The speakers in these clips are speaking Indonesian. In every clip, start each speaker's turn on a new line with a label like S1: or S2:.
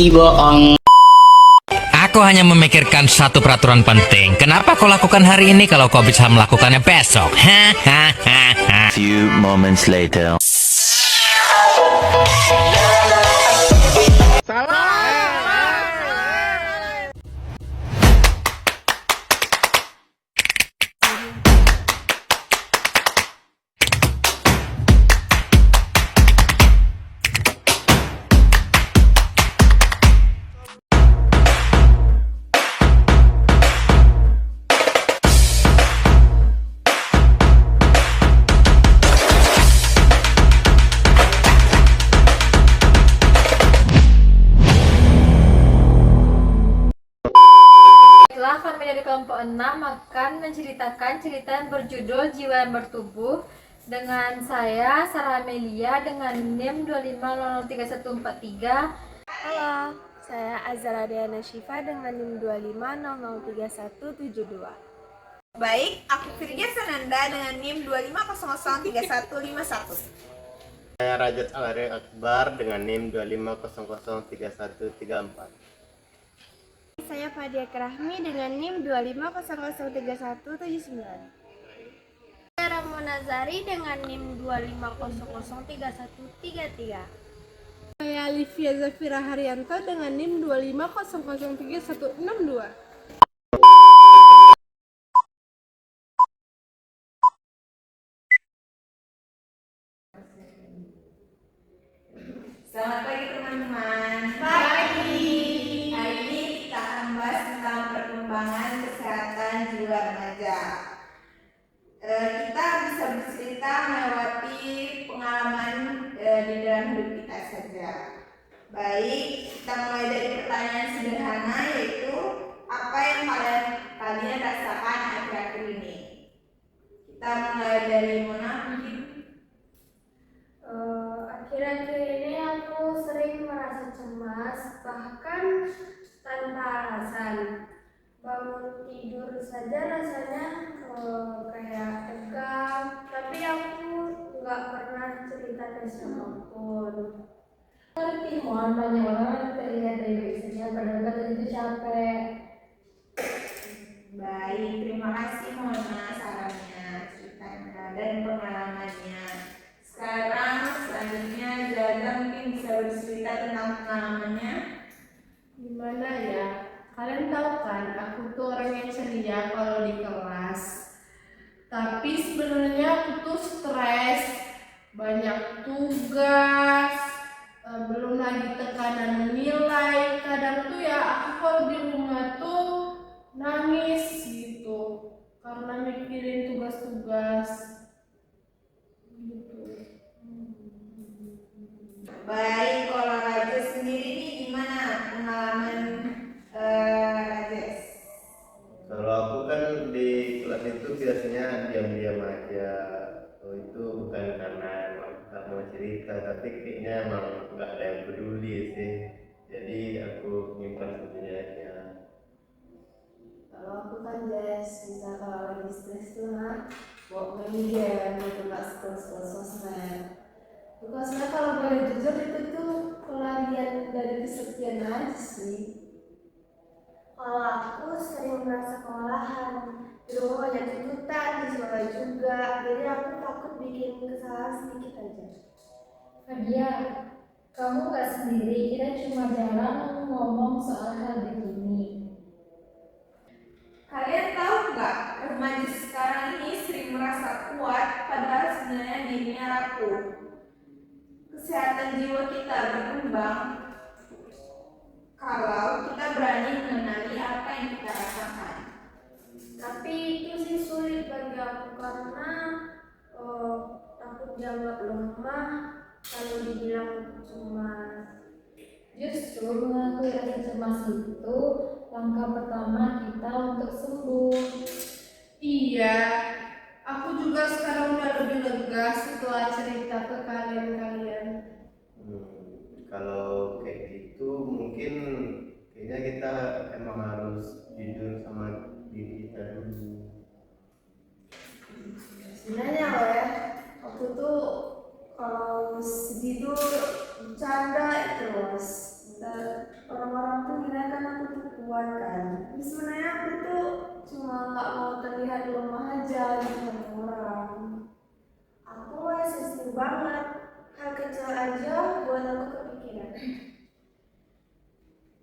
S1: bohong.
S2: Aku hanya memikirkan satu peraturan penting. Kenapa kau lakukan hari ini kalau kau bisa melakukannya besok? Hahaha.
S3: Few moments later.
S4: Setelah kami dari kelompok 6 akan menceritakan cerita yang berjudul Jiwa yang Bertumbuh dengan saya, Sarah Amelia, dengan NIM 2500314.
S5: Halo, saya Azara Diana Syifa dengan NIM 2500317.
S6: Baik, aku Firja Sananda dengan NIM 25003151.
S7: Saya Rajat Alari Akbar dengan NIM 25003134.
S5: Saya Fadia Krahmi dengan NIM 25003179. Saya Ramona Zari dengan NIM 25003133.
S8: Saya Livia Zafira Haryanto dengan NIM 25003162.
S6: Selamat pagi teman-teman. Pagi. Hari ini kita akan bahas tentang perkembangan kesehatan jiwa remaja. Kita bisa bercerita melewati pengalaman di dalam hidup kita saja. Baik, kita mulai dari pertanyaan sederhana, yaitu apa yang kalian rasakan akhir-akhir ini? Kita mulai dari Mona mungkin.
S4: Akhir-akhir ini aku sering merasa cemas, bahkan tanpa alasan. Bangun tidur saja rasanya kayak tegang, tapi aku nggak pernah cerita ke siapapun. Ngerti, mohon banyak orang terlihat dari biasanya padahal badan itu capek.
S6: Baik, terima kasih Mona sarannya, ceritanya dan pengalamannya. Sekarang selanjutnya Zaza mungkin bisa bercerita tentang pengalamannya.
S8: Gimana ya? Kalian tahu kan, aku tuh orang yang ceria kalau di kelas. Tapi sebenarnya aku tuh stres, banyak tugas, belum lagi tekanan nilai. Kadang tuh ya aku kalau di rumah tuh nangis gitu karena mikirin tugas-tugas gitu.
S6: Baik, kalau Raja sendiri nih gimana pengalaman Rajes?
S7: Kalau aku kan di kelas itu biasanya diam-diam aja. Oh, itu bukan karena emang tak mau cerita, tapi kayaknya emang nggak ada yang peduli sih. Jadi aku nyimpan sendiri aja.
S5: Kalau aku kan Jess, bisa kalau lagi stres tuh bawa main game gitu, nggak scroll sosmed. Tugasnya kalau boleh jujur itu tuh pelarian dari kesepian aja sih. Kalau aku sering merasa kewalahan, di rumah banyak tuntutan, di sekolah juga, jadi aku takut bikin kesalahan sedikit aja.
S4: Fadia, kamu gak sendiri, kita cuma jarang ngomong soal hal begini.
S6: Kalian tahu nggak, remaja sekarang ini sering merasa kuat padahal sebenarnya dirinya rapuh. Kesehatan jiwa kita berkembang kalau kita berani mengenali apa yang kita rasakan.
S5: Tapi itu sih sulit bagi aku karena takut dianggap lemah kalau dibilang cemas.
S4: Justru mengakui rasa cemas itu langkah pertama kita untuk sembuh.
S8: Iya, aku juga sekarang udah lebih lega setelah cerita ke kalian-kalian.
S7: Kalau kayak gitu mungkin kayaknya kita emang harus jujur sama diri kita dulu.
S5: Sebenarnya loh ya, waktu tuh kalau sedih tuh bercanda terus.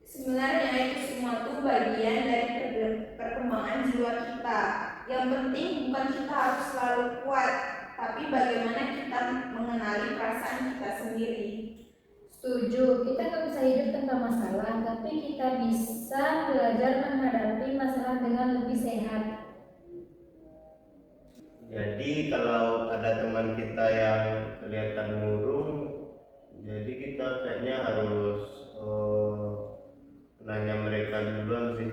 S6: Sebenarnya itu semua tuh bagian dari perkembangan jiwa kita. Yang penting bukan kita harus selalu kuat, tapi bagaimana kita mengenali perasaan kita sendiri.
S4: Setuju, kita nggak bisa hidup tanpa masalah, tapi kita bisa belajar menghadapi masalah dengan lebih sehat.
S7: Jadi kalau ada teman kita yang kelihatan murung, jadi kita kayaknya harus nanya mereka duluan sih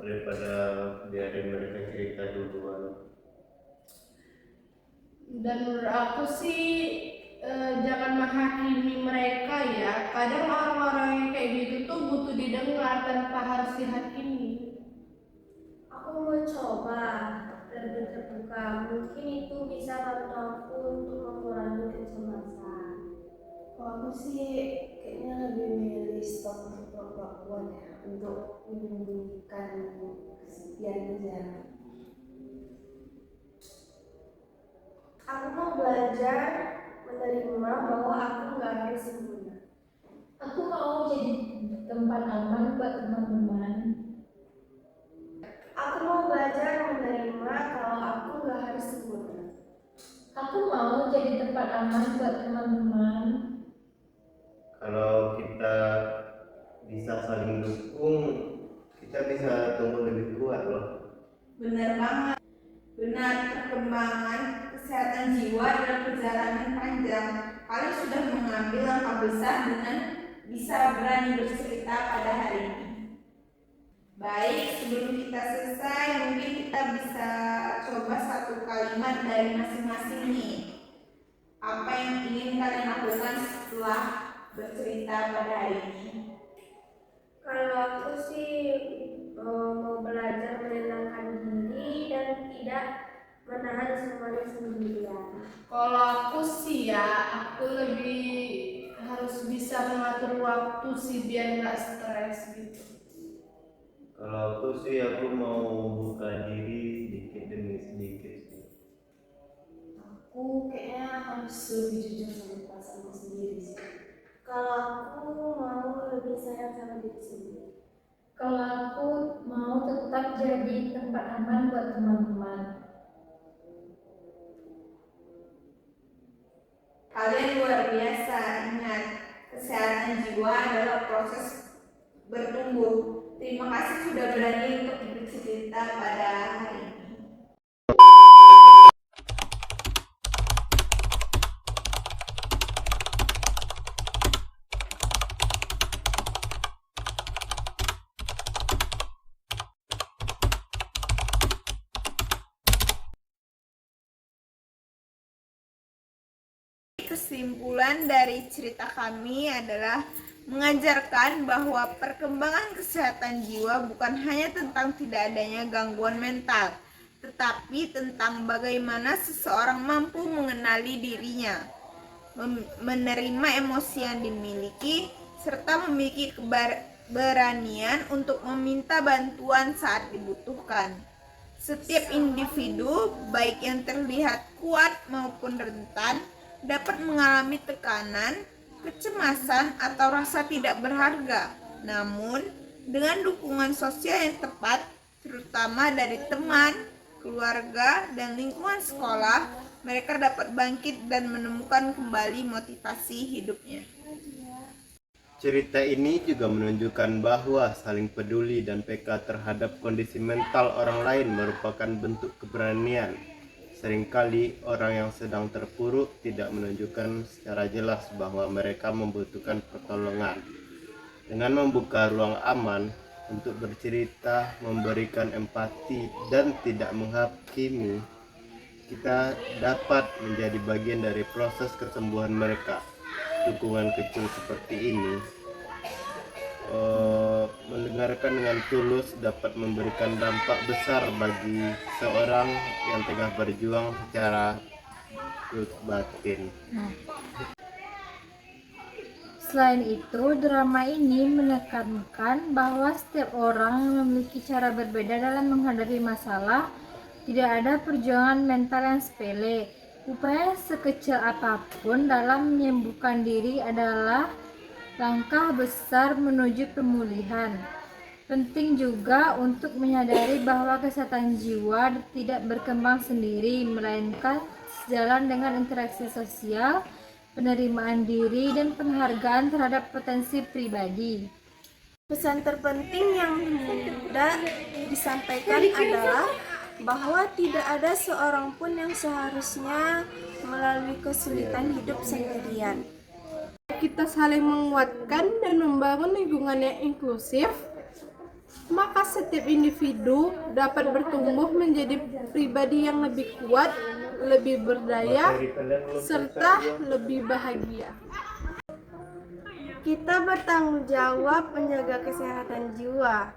S7: daripada biarin mereka cerita duluan.
S8: Dan menurut aku sih jangan menghakimi mereka ya. Kadang orang-orang yang kayak gitu tuh butuh didengar tanpa harus dihakimi.
S4: Aku mau coba lebih terbuka, mungkin itu bisa bantu aku untuk mengurangi kecemasan.
S5: Kalau aku sih kayaknya lebih milih stop untuk perempuan ya, untuk menyembunyikan kesepian aja.
S4: Aku mau belajar menerima bahwa aku nggak harus sempurna. Aku mau jadi tempat aman buat teman-teman. Aku mau belajar menerima kalau aku nggak harus sempurna. Aku mau jadi tempat aman buat teman-teman.
S7: Kalau kita bisa saling dukung, kita bisa tumbuh lebih kuat loh.
S6: Benar banget. Benar, perkembangan kesehatan jiwa adalah perjalanan panjang. Kalian sudah mengambil langkah besar dengan bisa berani bercerita pada hari ini. Baik, sebelum kita selesai, mungkin kita bisa coba satu kalimat dari masing-masing nih. Apa yang ingin kalian lakukan setelah bercerita pada hari ini?
S4: Kalau aku sih mau belajar menenangkan diri dan tidak menahan semuanya sendirian.
S8: Kalau aku sih ya, aku lebih harus bisa mengatur waktu sih biar nggak stres gitu.
S7: Kalau aku sih aku mau buka diri sedikit demi sedikit sih.
S5: Aku kayaknya harus lebih jujur sama perasaanku sendiri sih.
S4: Kalau aku mau lebih sayang sama diri sendiri. Kalau aku mau tetap jadi tempat aman buat teman-teman.
S6: Kalian luar biasa. Ingat, kesehatan jiwa adalah proses bertumbuh. Terima kasih sudah berani untuk bercerita pada hari ini. Kesimpulan dari cerita kami adalah mengajarkan bahwa perkembangan kesehatan jiwa bukan hanya tentang tidak adanya gangguan mental, tetapi tentang bagaimana seseorang mampu mengenali dirinya, menerima emosi yang dimiliki, serta memiliki keberanian untuk meminta bantuan saat dibutuhkan. Setiap individu, baik yang terlihat kuat maupun rentan, dapat mengalami tekanan, kecemasan, atau rasa tidak berharga. Namun, dengan dukungan sosial yang tepat, terutama dari teman, keluarga, dan lingkungan sekolah, mereka dapat bangkit dan menemukan kembali motivasi hidupnya.
S7: Cerita ini juga menunjukkan bahwa saling peduli dan peka terhadap kondisi mental orang lain merupakan bentuk keberanian. Seringkali orang yang sedang terpuruk tidak menunjukkan secara jelas bahwa mereka membutuhkan pertolongan. Dengan membuka ruang aman untuk bercerita, memberikan empati, dan tidak menghakimi, kita dapat menjadi bagian dari proses kesembuhan mereka. Dukungan kecil seperti ini, mendengarkan dengan tulus dapat memberikan dampak besar bagi seorang yang tengah berjuang secara batin.
S4: Selain itu, drama ini menekankan bahwa setiap orang memiliki cara berbeda dalam menghadapi masalah. Tidak ada perjuangan mental yang sepele. Upaya sekecil apapun dalam menyembuhkan diri adalah langkah besar menuju pemulihan. Penting juga untuk menyadari bahwa kesehatan jiwa tidak berkembang sendiri, melainkan sejalan dengan interaksi sosial, penerimaan diri, dan penghargaan terhadap potensi pribadi.
S5: Pesan terpenting yang hendak disampaikan adalah bahwa tidak ada seorang pun yang seharusnya melalui kesulitan hidup sendirian.
S8: Kita saling menguatkan dan membangun lingkungan yang inklusif, maka setiap individu dapat bertumbuh menjadi pribadi yang lebih kuat, lebih berdaya, serta lebih bahagia.
S5: Kita bertanggung jawab menjaga kesehatan jiwa,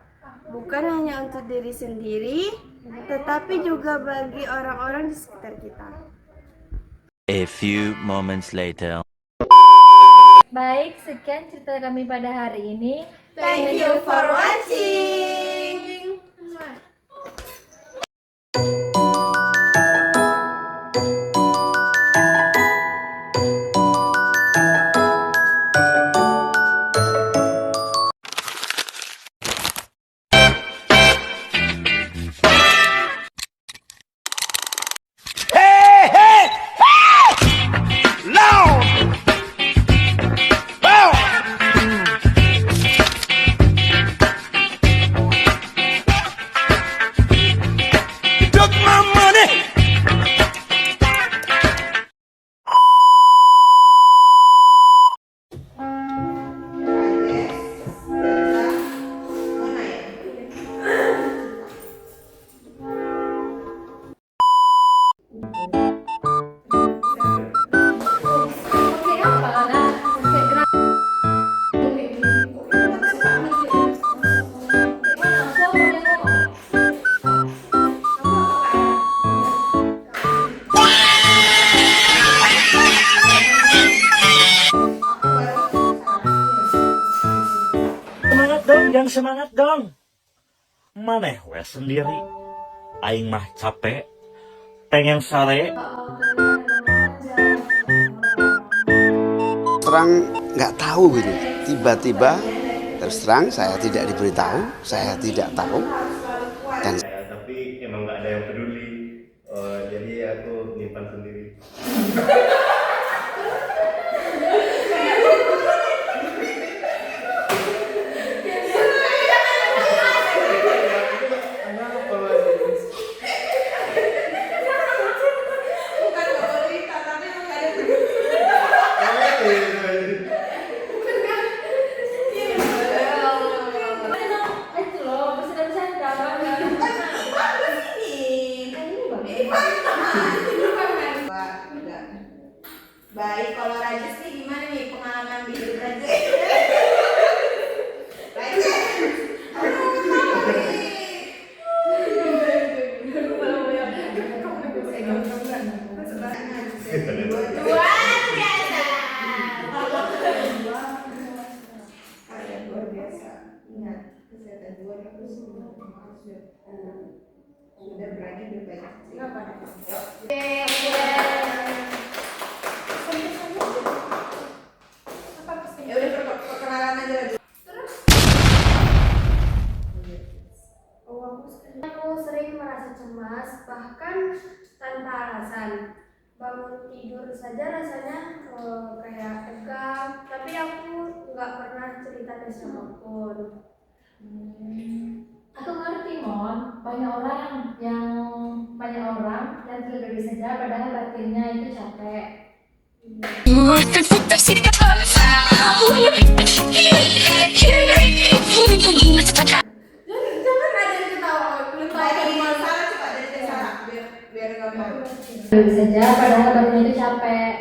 S5: bukan hanya untuk diri sendiri, tetapi juga bagi orang-orang di sekitar kita.
S1: A few moments later.
S4: Baik, sekian cerita kami pada hari ini.
S6: Thank you for watching.
S3: Semangat dong. Maneh we sendiri. Aing mah capek. Pengen sare.
S9: Terang nggak tahu gitu. Tiba-tiba terus terang saya tidak diberitahu, saya tidak tahu. Dan
S7: tapi emang nggak ada yang peduli. Jadi aku nyimpan sendiri.
S6: Baik, kalau Rajes nih gimana nih pengalaman di hidup Rajes? Luar biasa. Ingat, kesehatan jiwa itu sudah berani berbagi. Ya udah perkenalan aja lagi.
S4: Aku sering merasa cemas, bahkan tanpa alasan. Bangun tidur saja rasanya kayak tegang, tapi aku nggak pernah cerita ke siapapun.
S10: Aku ngerti, Mon. Banyak orang yang tidur saja padahal batinnya itu capek.
S8: Jangan ada yang ketawa, belum tahu
S6: Dari
S8: dari mana.
S6: salah coba dari salah biar gampang.
S10: Tidur saja padahal batinnya itu capek.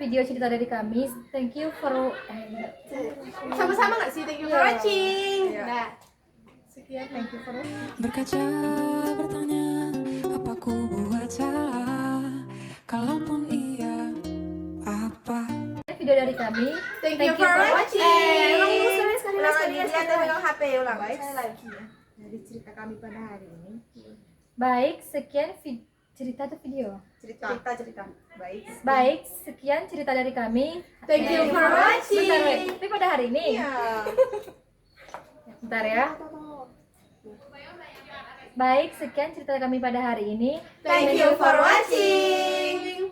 S10: video cerita dari kami. Thank you for
S8: Sama-sama nggak sih? Thank you for watching. Nah, sekian, thank you for watching.
S11: Berkaca bertanya, apa ku buat salah? Kalaupun iya, apa?
S10: video dari kami.
S8: Thank you for watching.
S6: Ulang lagi, dia ada pegang HP, ulang.
S5: lagi ya dari cerita kami pada hari ini.
S10: Baik, sekian cerita atau video.
S6: Cerita. Baik.
S10: Baik, sekian cerita dari kami.
S8: Thank you for watching.
S10: Bentar, wait. Tapi pada hari ini.
S6: Iya.
S10: Bentar ya. Baik, sekian cerita kami pada hari ini.
S6: Thank you for watching.